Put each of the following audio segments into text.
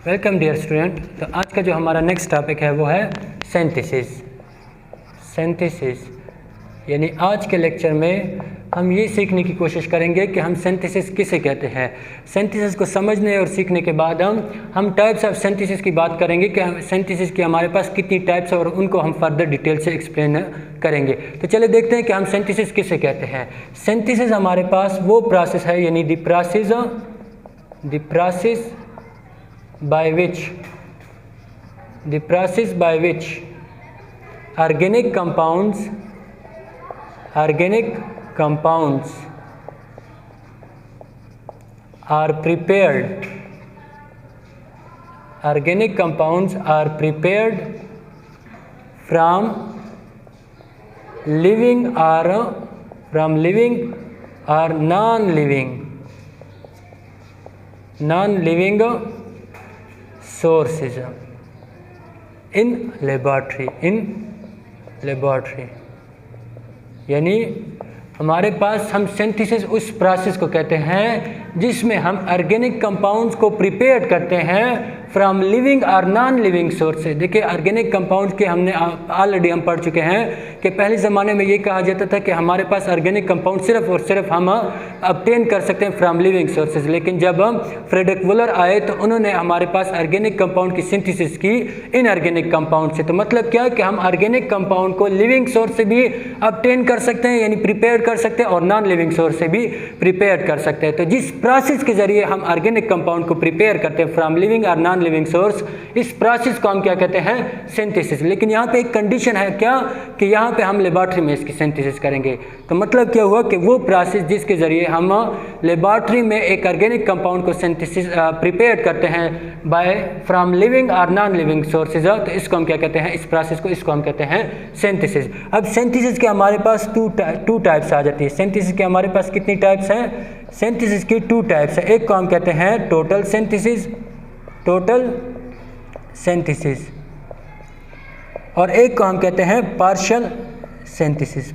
Welcome dear student. तो आज का जो हमारा नेक्स्ट टॉपिक है वो है सिंथेसिस। यानी आज के लेक्चर में हम ये सीखने की कोशिश करेंगे कि हम सिंथेसिस किसे कहते हैं। सिंथेसिस को समझने और सीखने के बाद हम टाइप्स ऑफ सिंथेसिस की बात करेंगे कि हम सिंथेसिस की हमारे पास कितनी टाइप्स है और उनको हम फर्दर डिटेल से एक्सप्लेन करेंगे। तो चलिए देखते हैं कि हम सिंथेसिस किसे कहते हैं। सिंथेसिस हमारे पास वो प्रोसेस है, यानी the process by which organic compounds are prepared from living or non-living sources in laboratory। यानी हमारे पास हम सिंथेसिस उस प्रोसेस को कहते हैं जिसमें हम ऑर्गेनिक कंपाउंड्स को प्रिपेयर करते हैं फ्रॉम लिविंग और नॉन लिविंग सोर्स से। देखिए ऑर्गेनिक कंपाउंड्स के हमने ऑलरेडी हम पढ़ चुके हैं कि पहले ज़माने में ये कहा जाता था कि हमारे पास ऑर्गेनिक कंपाउंड सिर्फ और सिर्फ हम ऑब्टेन कर सकते हैं फ्रॉम लिविंग सोर्सेज। लेकिन जब फ्रेडरिक वुलर आए तो उन्होंने हमारे पास ऑर्गेनिक कंपाउंड की सिंथेसिस की इनऑर्गेनिक कंपाउंड से। तो मतलब क्या कि हम ऑर्गेनिक कंपाउंड को लिविंग सोर्स से भी ऑब्टेन कर सकते हैं, यानी प्रिपेयर कर सकते हैं, और नॉन लिविंग सोर्स से भी प्रिपेयर कर सकते हैं। तो जिस प्रोसेस के जरिए हम ऑर्गेनिक कंपाउंड को प्रिपेयर करते हैं फ्रॉम लिविंग और नॉन लिविंग सोर्स, इस प्रोसेस को हम क्या कहते हैं, सिंथेसिस। लेकिन यहाँ पे एक कंडीशन है क्या कि यहाँ पे हम लेबॉरेटरी में इसकी सिंथेसिस करेंगे। तो मतलब क्या हुआ कि वो प्रोसेस जिसके जरिए हम लेबॉरेटरी में एक ऑर्गेनिक कंपाउंड को सिंथेसिस प्रिपेयर करते हैं बाय फ्रॉम लिविंग और नॉन लिविंग सोर्सेज, तो इसको हम क्या कहते हैं, इस प्रोसेस को इसको हम कहते हैं सिंथेसिस। अब सिंथेसिस के हमारे पास टू टाइप्स आ जाती है। सिंथेसिस के हमारे पास कितनी टाइप्स हैं? सिंथेसिस की टू टाइप्स है। एक को हम कहते हैं टोटल सिंथेसिस और एक को हम कहते हैं partial synthesis.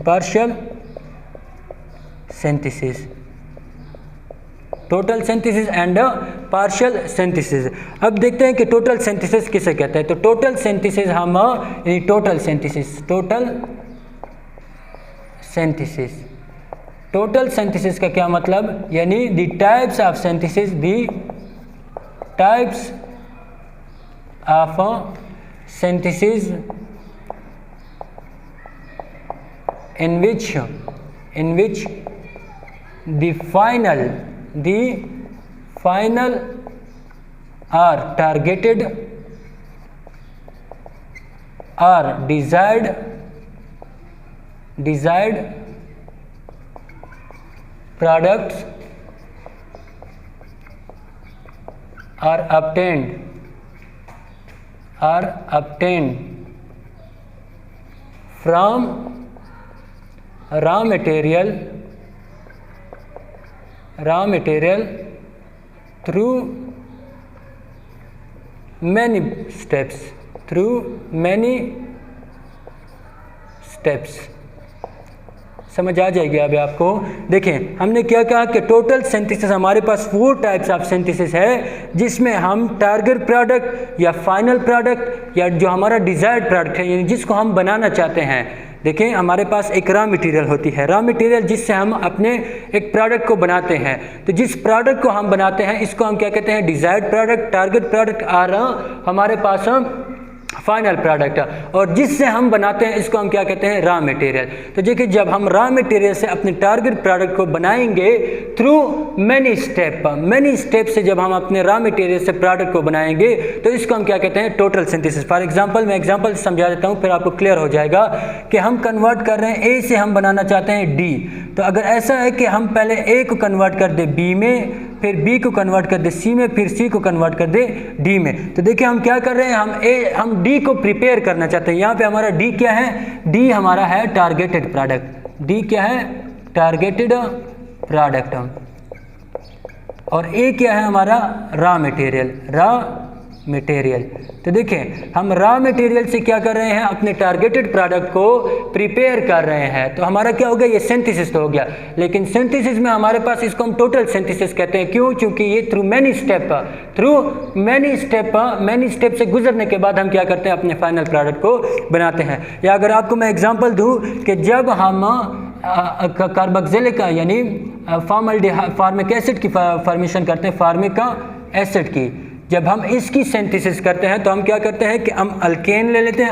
Total synthesis and partial synthesis. अब देखते हैं कि टोटल सिंथेसिस किसे कहते हैं। तो टोटल सिंथेसिस हम टोटल सिंथेसिस का क्या मतलब, यानी the types of synthesis, in which the final or targeted or desired products are obtained from raw material through many steps। समझ आ जाएगी अभी आपको। देखें हमने क्या कहा कि टोटल सिंथेसिस हमारे पास वो टाइप्स ऑफ सिंथेसिस है जिसमें हम टारगेट प्रोडक्ट या फाइनल प्रोडक्ट या जो हमारा डिजायर्ड प्रोडक्ट है, यानी जिसको हम बनाना चाहते हैं। देखें हमारे पास एक रॉ मटेरियल होती है, रॉ मटेरियल जिससे हम अपने एक प्रोडक्ट को बनाते हैं। तो जिस प्रोडक्ट को हम बनाते हैं इसको हम क्या कहते हैं, डिजायर्ड प्रोडक्ट, टारगेट प्रोडक्ट और हमारे पास फाइनल प्रोडक्ट, और जिससे हम बनाते हैं इसको हम क्या कहते हैं, रॉ मटेरियल। तो देखिए जब हम रॉ मटेरियल से अपने टारगेट प्रोडक्ट को बनाएंगे थ्रू मैनी स्टेप से जब हम अपने रॉ मटेरियल से प्रोडक्ट को बनाएंगे तो इसको हम क्या कहते हैं, टोटल सिंथेसिस। फॉर एग्जांपल मैं एग्जांपल समझा देता हूँ फिर आपको क्लियर हो जाएगा कि हम कन्वर्ट कर रहे हैं ए से हम बनाना चाहते हैं डी। तो अगर ऐसा है कि हम पहले ए को कन्वर्ट कर दे बी में, फिर बी को कन्वर्ट कर दे सी में, फिर सी को कन्वर्ट कर दे डी में, तो देखिए हम क्या कर रहे हैं, हम डी को प्रिपेयर करना चाहते हैं। यहाँ पे हमारा डी क्या है, डी हमारा है टारगेटेड प्रोडक्ट। डी क्या है, टारगेटेड प्रोडक्ट। और ए क्या है हमारा, रॉ मटेरियल मटेरियल। तो देखिए हम रॉ मटेरियल से क्या कर रहे हैं, अपने टारगेटेड प्रोडक्ट को प्रिपेयर कर रहे हैं। तो हमारा क्या हो गया, ये सिंथेसिस तो हो गया, लेकिन सिंथेसिस में हमारे पास, इसको हम टोटल सिंथेसिस कहते हैं। क्यों? क्योंकि ये थ्रू मैनी स्टेप से गुजरने के बाद हम क्या करते हैं, अपने फाइनल प्रोडक्ट को बनाते हैं। या अगर आपको मैं एग्जांपल दूं कि जब हम कार्बोक्सिलिक यानी फार्मिक एसिड की फॉर्मेशन करते हैं, फार्मिक एसिड की, जब हम इसकी सिंथेसिस करते हैं तो हम क्या करते हैं कि हम अल्केन ले लेते हैं,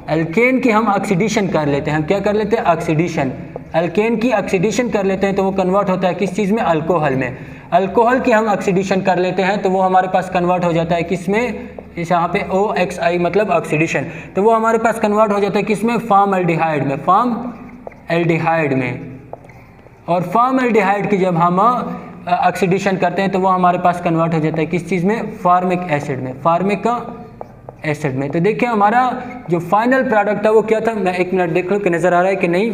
अल्केन की हम ऑक्सीडेशन कर लेते हैं। हम क्या कर लेते हैं, ऑक्सीडेशन, अल्केन की ऑक्सीडेशन कर लेते हैं तो वो कन्वर्ट होता है किस चीज़ में, अल्कोहल में। अल्कोहल की हम ऑक्सीडेशन कर लेते हैं तो वो हमारे पास कन्वर्ट हो जाता है किस में, इस यहाँ पे OXI मतलब ऑक्सीडेशन, तो वो हमारे पास कन्वर्ट हो जाता है किस में, फॉर्मल्डिहाइड में। और फॉर्मल्डिहाइड की जब हम ऑक्सीडेशन करते हैं तो वो हमारे पास कन्वर्ट हो जाता है किस चीज़ में, फार्मिक एसिड में। तो देखिए हमारा जो फाइनल प्रोडक्ट था वो क्या था, मैं एक मिनट देख लूँ कि नज़र आ रहा है कि नहीं,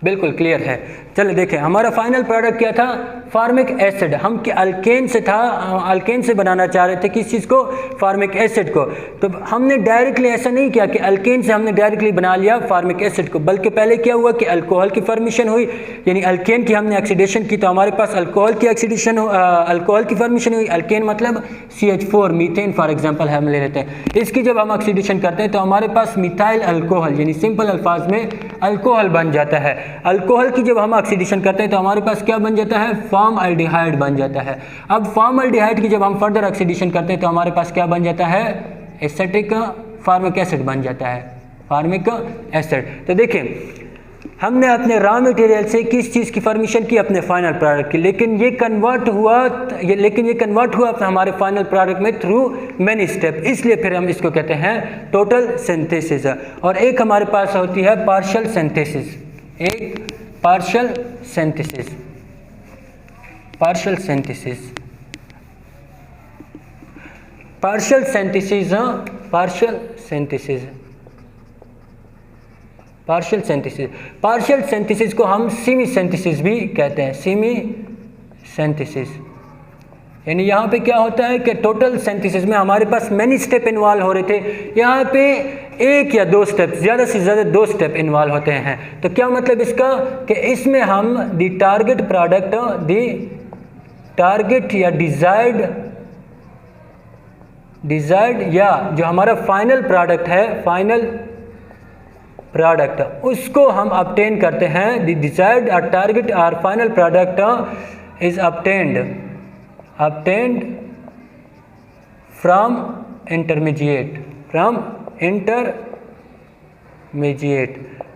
बिल्कुल क्लियर है। चलिए देखें हमारा फाइनल प्रोडक्ट क्या था, फार्मिक एसिड। हम अल्केन से था, अल्केन से बनाना चाह रहे थे किस चीज़ को, फार्मिक एसिड को। तो हमने डायरेक्टली ऐसा नहीं किया कि अल्केन से हमने डायरेक्टली बना लिया फार्मिक एसिड को, बल्कि पहले क्या हुआ कि अल्कोहल की फॉर्मेशन हुई, यानी अल्केन की हमने ऑक्सीडेशन की तो हमारे पास अल्कोहल की फॉर्मेशन हुई। अल्केन मतलब CH4 मीथेन फॉर एग्जाम्पल हम ले लेते हैं। इसकी जब हम ऑक्सीडेशन करते हैं तो हमारे पास मिथाइल अल्कोहल यानी सिंपल अल्फाज में अल्कोहल बन जाता है। अल्कोहल की जब हम ऑक्सीडेशन करते हैं तो हमारे पास क्या बन जाता है, फॉर्मल्डिहाइड बन जाता है। अब फॉर्मल्डिहाइड की जब हम फर्दर ऑक्सीडेशन करते हैं तो हमारे पास क्या बन जाता है, एसिटिक फार्मिक एसिड बन जाता है, फार्मिक एसिड। तो देखिए हमने अपने रॉ मटेरियल से किस चीज़ की फॉर्मेशन की, अपने फाइनल प्रोडक्ट की, लेकिन ये कन्वर्ट हुआ हमारे फाइनल प्रोडक्ट में थ्रू मैनी स्टेप, इसलिए फिर हम इसको कहते हैं टोटल सिंथेसिस। और एक हमारे पास होती है पार्शियल सिंथेसिस, पार्शियल सिंथेसिस को हम सेमी सिंथेसिस भी कहते हैं, सेमी सिंथेसिस। यानी यहाँ पे क्या होता है कि टोटल सिंथेसिस में हमारे पास मैनी स्टेप इन्वॉल्व हो रहे थे, यहाँ पे एक या दो स्टेप, ज़्यादा से ज़्यादा 2 स्टेप इन्वॉल्व होते हैं। तो क्या मतलब इसका कि इसमें हम दी टारगेट या डिज़ायर्ड या जो हमारा फाइनल प्रोडक्ट उसको हम ऑब्टेन करते हैं। द डिजायर्ड और टारगेट और final product is obtained from intermediate,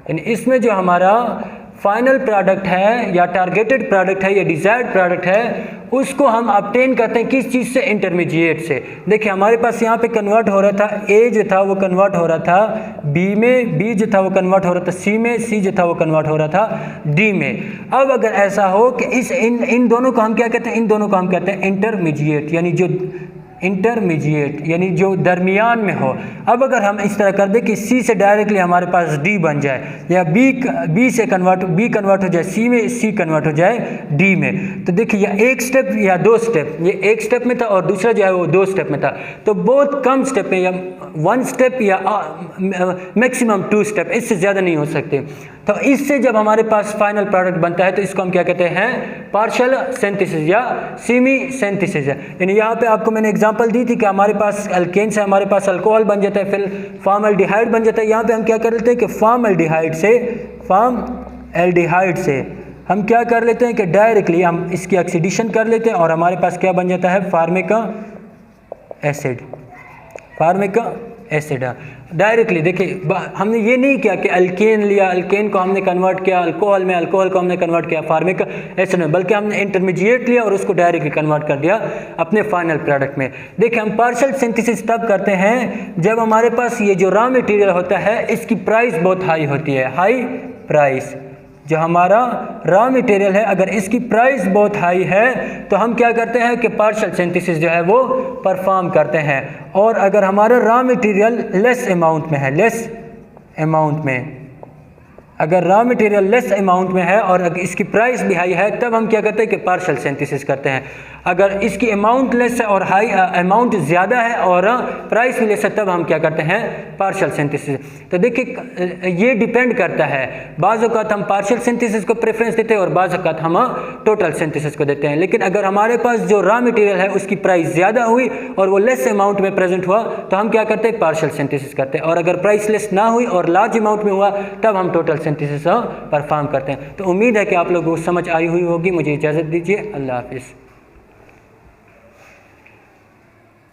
यानी इसमें जो हमारा फाइनल प्रोडक्ट है या टारगेटेड प्रोडक्ट है या डिजायर्ड प्रोडक्ट है उसको हम ऑब्टेन करते हैं किस चीज़ से, इंटरमीडिएट से। देखिए हमारे पास यहाँ पे कन्वर्ट हो रहा था, ए जो था वो कन्वर्ट हो रहा था बी में, बी जो था वो कन्वर्ट हो रहा था सी में, सी जो था वो कन्वर्ट हो रहा था डी में। अब अगर ऐसा हो कि इन दोनों को हम क्या कहते हैं, इन दोनों को हम कहते हैं इंटरमीडिएट, यानी जो दरमियान में हो। अब अगर हम इस तरह कर दें कि सी से डायरेक्टली हमारे पास डी बन जाए या बी से बी कन्वर्ट हो जाए सी में, सी कन्वर्ट हो जाए डी में, तो देखिए या एक स्टेप या 2 स्टेप, ये एक स्टेप में था और दूसरा जो है वो 2 स्टेप में था, तो बहुत कम स्टेप में या 1 स्टेप या मैक्सिमम 2 स्टेप, इससे ज़्यादा नहीं हो सकते। तो इससे जब हमारे पास फाइनल प्रोडक्ट बनता है तो इसको हम क्या कहते हैं, पार्शियल सिंथेसिस या सेमी सिंथेसिस। यानी यहाँ पे आपको मैंने एग्जांपल दी थी कि हमारे पास अल्केन से हमारे पास अल्कोहल बन जाता है, फिर फॉर्मल्डिहाइड बन जाता है। यहाँ पे हम क्या कर लेते हैं कि फॉर्मल्डिहाइड से हम क्या कर लेते हैं कि डायरेक्टली हम इसकी ऑक्सीडेशन कर लेते हैं और हमारे पास क्या बन जाता है, फार्मिक एसिड डायरेक्टली। देखिए हमने ये नहीं किया कि अल्केन लिया, अल्केन को हमने कन्वर्ट किया अल्कोहल में, अल्कोहल को हमने कन्वर्ट किया फार्मिक एसिड में, बल्कि हमने इंटरमीडिएट लिया और उसको डायरेक्टली कन्वर्ट कर दिया अपने फाइनल प्रोडक्ट में। देखिए हम पार्शियल सिंथेसिस तब करते हैं जब हमारे पास ये जो रॉ मटेरियल होता है इसकी प्राइस बहुत हाई होती है, हाई प्राइस। जो हमारा रॉ मटेरियल है अगर इसकी प्राइस बहुत हाई है तो हम क्या करते हैं कि पार्शियल सिंथेसिस जो है वो परफॉर्म करते हैं। और अगर हमारा रॉ मटेरियल लेस अमाउंट में है, लेस अमाउंट में, अगर रॉ मटेरियल लेस अमाउंट में है और अगर इसकी प्राइस भी हाई है तब हम क्या करते हैं कि पार्शियल सिंथेसिस करते हैं। अगर इसकी अमाउंट लेस है और हाई अमाउंट ज़्यादा है और प्राइस भी लेस है तब हम क्या करते हैं पार्शियल सिंथेसिस। तो देखिए ये डिपेंड करता है, बाज़ औक़ात हम पार्शियल सिंथेसिस को प्रेफरेंस देते हैं और बाज़ औक़ात हम टोटल सिंथेसिस को देते हैं। लेकिन अगर हमारे पास जो रॉ मटेरियल है उसकी प्राइस ज़्यादा हुई और वो लेस अमाउंट में प्रेजेंट हुआ तो हम क्या करते हैं पार्शियल सिंथेसिस करते हैं, और अगर प्राइस लेस ना हुई और लार्ज अमाउंट में हुआ तब हम टोटल सिंथेसिस परफॉर्म करते हैं। तो उम्मीद है कि आप लोगों को समझ आई हुई होगी। मुझे इजाज़त दीजिए, अल्लाह हाफ़िज़।